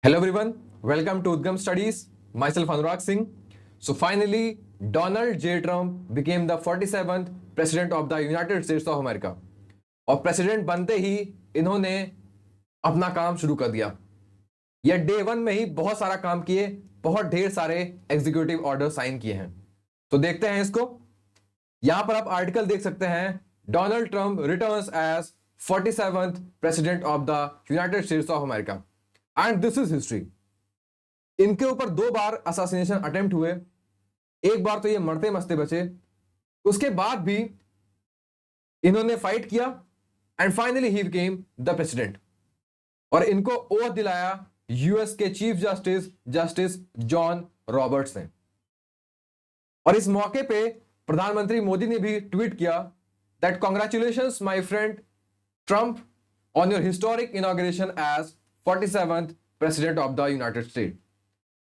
Hello everyone, welcome to Udgam Studies. Myself Anurag Singh. So finally, Donald J. Trump became the 47th President of the United States of America. और president बनते ही इन्होंने अपना काम शुरू कर दिया। ये डे वन में ही बहुत सारा काम किए, बहुत ढेर सारे एग्जीक्यूटिव ऑर्डर साइन किए हैं। तो देखते हैं इसको। यहां पर आप आर्टिकल देख सकते हैं, Donald Trump returns as 47th president of the United States of America and this is history. इनके ऊपर 2 बार असैसिनेशन अटेम्प्ट हुए, एक बार तो ये मरते मरते बचे, उसके बाद भी इन्होंने फाइट किया and finally he became the president. और इनको ओथ दिलाया यूएस के चीफ जस्टिस जॉन रॉबर्ट्स ने। और इस मौके पे प्रधानमंत्री मोदी ने भी ट्वीट किया that congratulations my friend Trump on your historic inauguration as 47th President of the United States.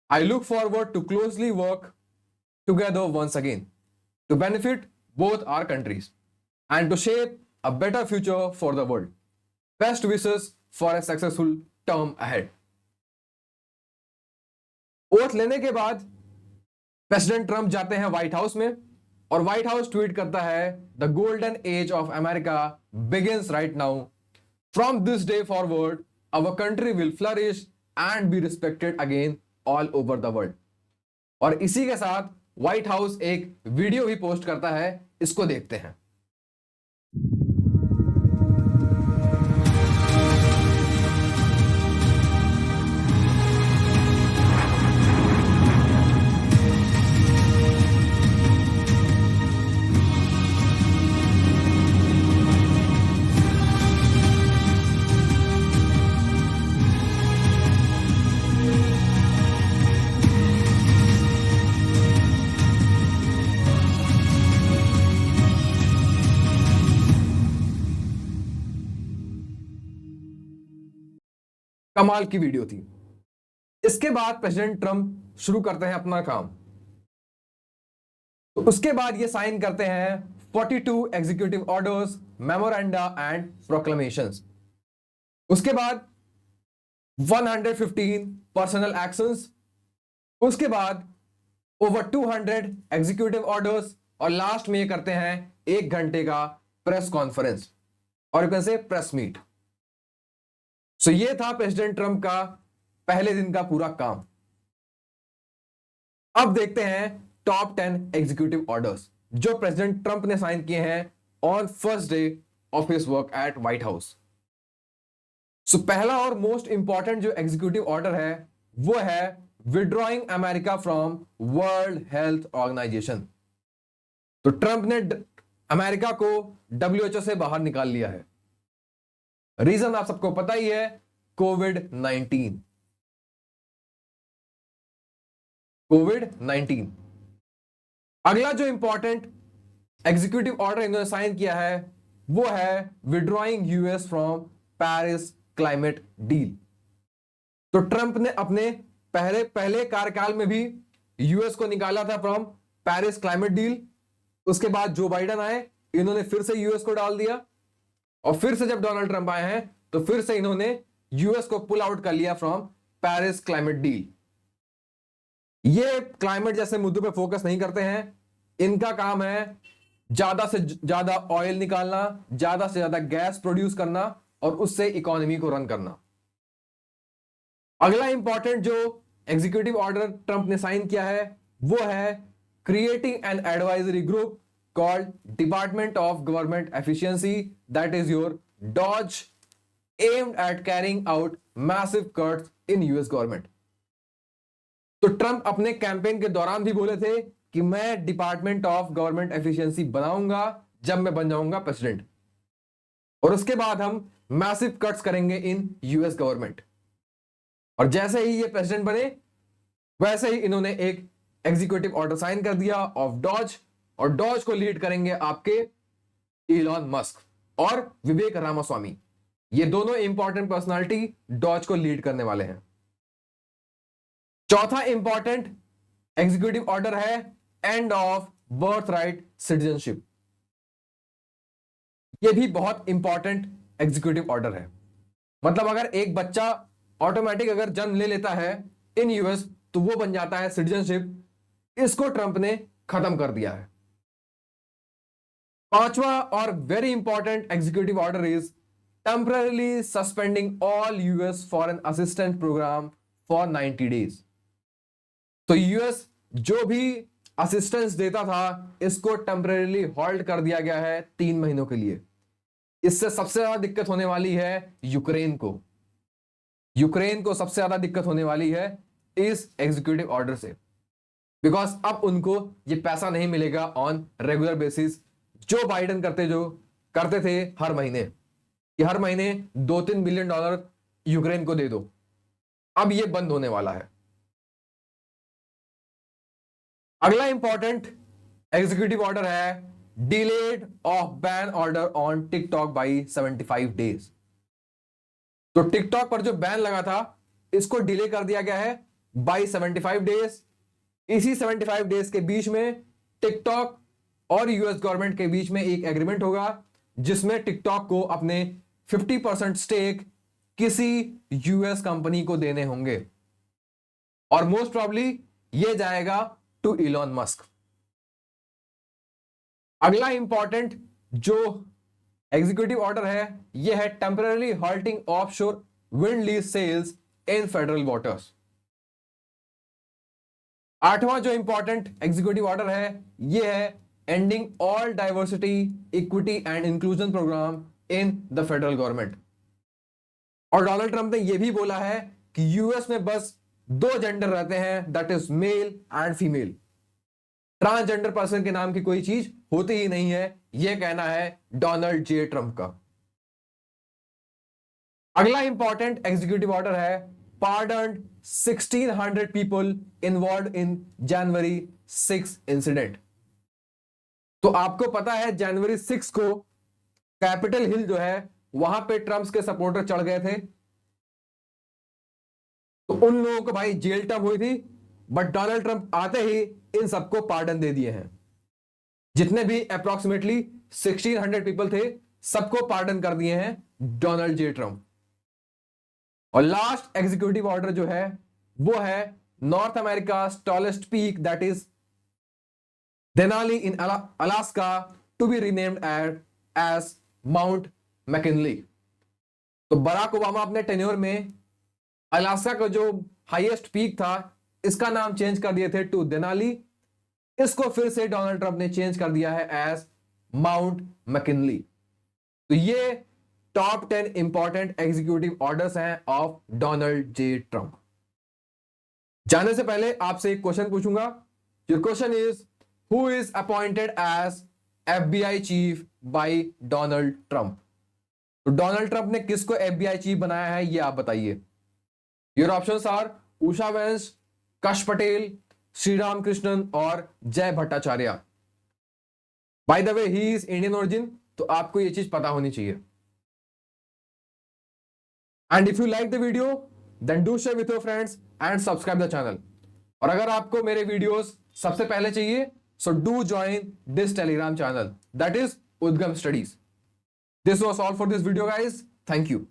I look forward to closely work together once again to benefit both our countries and to shape a better future for the world. Best wishes for a successful term ahead. Oath लेने के बाद president Trump जाते हैं white house में और white house tweet करता है the golden age of America begins right now. From this day forward our country will flourish and be respected again all over the world। और इसी के साथ व्हाइट हाउस एक video भी पोस्ट करता है, इसको देखते हैं। कमाल की वीडियो थी। इसके बाद प्रेसिडेंट ट्रंप शुरू करते हैं अपना काम। तो उसके बाद ये साइन करते हैं 42 executive orders, memoranda and proclamations. उसके बाद 115 पर्सनल एक्शंस, उसके बाद ओवर 200 एग्जीक्यूटिव ऑर्डर्स और लास्ट में ये करते हैं 1 घंटे का प्रेस कॉन्फ्रेंस और you can say press meet. So ये था प्रेसिडेंट ट्रंप का पहले दिन का पूरा काम। अब देखते हैं टॉप 10 एग्जीक्यूटिव ऑर्डर्स जो प्रेसिडेंट ट्रंप ने साइन किए हैं on first day of his work at White House. So पहला और मोस्ट इंपॉर्टेंट जो एग्जीक्यूटिव ऑर्डर है वो है withdrawing America from World Health Organization. तो ट्रंप ने अमेरिका को WHO से बाहर निकाल लिया है। रीजन आप सबको पता ही है, कोविड-19। अगला जो इंपॉर्टेंट एग्जीक्यूटिव ऑर्डर इन्होंने साइन किया है वो है withdrawing US from Paris climate deal. तो ट्रंप ने अपने पहले कार्यकाल में भी यूएस को निकाला था फ्रॉम पेरिस क्लाइमेट डील। उसके बाद जो बाइडेन आए, इन्होंने फिर से यूएस को डाल दिया और फिर से जब डोनाल्ड ट्रंप आए हैं तो फिर से इन्होंने यूएस को पुल आउट कर लिया फ्रॉम पेरिस क्लाइमेट डील। ये क्लाइमेट जैसे मुद्दों पे फोकस नहीं करते हैं। इनका काम है ज्यादा से ज्यादा ऑयल निकालना, ज्यादा से ज्यादा गैस प्रोड्यूस करना और उससे इकोनॉमी को रन करना। अगला इंपॉर्टेंट जो एग्जीक्यूटिव ऑर्डर ट्रंप ने साइन किया है वो है creating an advisory group called Department of Government Efficiency, that is your DOGE, aimed at carrying out massive cuts in US government। तो ट्रंप अपने कैंपेन के दौरान भी बोले थे कि मैं डिपार्टमेंट ऑफ गवर्नमेंट एफिशिएंसी बनाऊंगा जब मैं बन जाऊंगा प्रेसिडेंट, और उसके बाद हम मैसिव कट्स करेंगे इन यूएस गवर्नमेंट। और जैसे ही ये प्रेसिडेंट बने वैसे ही इन्होंने एक एग्जीक्यूटिव ऑर्डर साइन कर दिया ऑफ डॉज, और डॉज को लीड करेंगे आपके इलॉन मस्क और विवेक रामास्वामी। ये दोनों इंपॉर्टेंट पर्सनालिटी डॉज को लीड करने वाले हैं। चौथा इंपॉर्टेंट एग्जीक्यूटिव ऑर्डर है end of birth right citizenship. यह भी बहुत इंपॉर्टेंट एग्जीक्यूटिव ऑर्डर है। मतलब अगर एक बच्चा ऑटोमेटिक अगर जन्म ले लेता है इन यूएस तो वो बन जाता है सिटीजनशिप। इसको ट्रंप ने खत्म कर दिया है। पांचवा और very important executive order is temporarily suspending all US foreign assistant program for 90 days. तो यूएस जो भी असिस्टेंस देता था इसको टेम्पररीली हॉल्ट कर दिया गया है 3 महीनों के लिए। इससे सबसे ज्यादा दिक्कत होने वाली है यूक्रेन को। यूक्रेन को सबसे ज्यादा दिक्कत होने वाली है इस एग्जीक्यूटिव ऑर्डर से, बिकॉज अब उनको ये पैसा नहीं मिलेगा on regular basis Joe Biden करते थे हर महीने, कि हर महीने $2-3 बिलियन यूक्रेन को दे दो। अब ये बंद होने वाला है। अगला इंपॉर्टेंट एग्जीक्यूटिव ऑर्डर है delayed of ban order on TikTok by 75 days. तो टिकटॉक पर जो बैन लगा था इसको डिले कर दिया गया है बाई 75 डेज। इसी 75 डेज के बीच में टिकटॉक और यूएस गवर्नमेंट के बीच में एक एग्रीमेंट होगा जिसमें टिकटॉक को अपने 50% स्टेक किसी यूएस कंपनी को देने होंगे और मोस्ट प्रॉब्ली ये जाएगा टू इलॉन मस्क। अगला इंपॉर्टेंट जो एग्जीक्यूटिव ऑर्डर है यह है temporary halting offshore wind lease sales in federal waters. आठवां जो इंपॉर्टेंट एग्जीक्यूटिव ऑर्डर है यह है ending all diversity equity and inclusion program in the federal government. और डोनाल्ड ट्रंप ने यह भी बोला है कि यूएस में बस 2 जेंडर रहते हैं, that is male and female. Transgender person के नाम की कोई चीज होती ही नहीं है, यह कहना है डोनाल्ड जे ट्रंप का। अगला इंपॉर्टेंट एग्जीक्यूटिव ऑर्डर है pardoned 1600 people involved in January 6 incident. तो आपको पता है जनवरी 6 को कैपिटल हिल जो है वहां पे ट्रंप्स के सपोर्टर चढ़ गए थे, तो उन लोगों को भाई जेल टर्म हुई थी, बट डोनाल्ड ट्रंप आते ही इन सबको पार्डन दे दिए हैं। जितने भी अप्रोक्सीमेटली 1600 पीपल थे सबको पार्डन कर दिए हैं डोनाल्ड जे ट्रंप। और लास्ट एग्जीक्यूटिव ऑर्डर जो है वो है North America tallest peak that is Denali in Alaska to be renamed as Mount McKinley. तो बराक ओबामा अपने टेन्योर में अलास्का का जो हाईएस्ट पीक था इसका नाम चेंज कर दिए थे टू देनाली। इसको फिर से डोनाल्ड ट्रंप ने चेंज कर दिया है एज माउंट मैकिनली। तो ये टॉप 10 इंपॉर्टेंट एग्जीक्यूटिव ऑर्डर्स हैं ऑफ डोनाल्ड जे ट्रंप। जाने से पहले आपसे एक क्वेश्चन पूछूंगा। Your question is who is appointed as FBI chief by Donald Trump. तो डोनाल्ड ट्रंप ने किसको FBI चीफ बनाया है ये आप बताइए। योर ऑप्शंस आर उषा वंश, कश पटेल, श्रीराम कृष्णन और Jay Bhattacharya. By the way he is Indian origin, तो आपको ये चीज पता होनी चाहिए। And if you like the video then do share with your friends and subscribe the channel. और अगर आपको मेरे वीडियोस सबसे पहले चाहिए so do join this Telegram channel that is Udgam Studies. This was all for this video guys, thank you.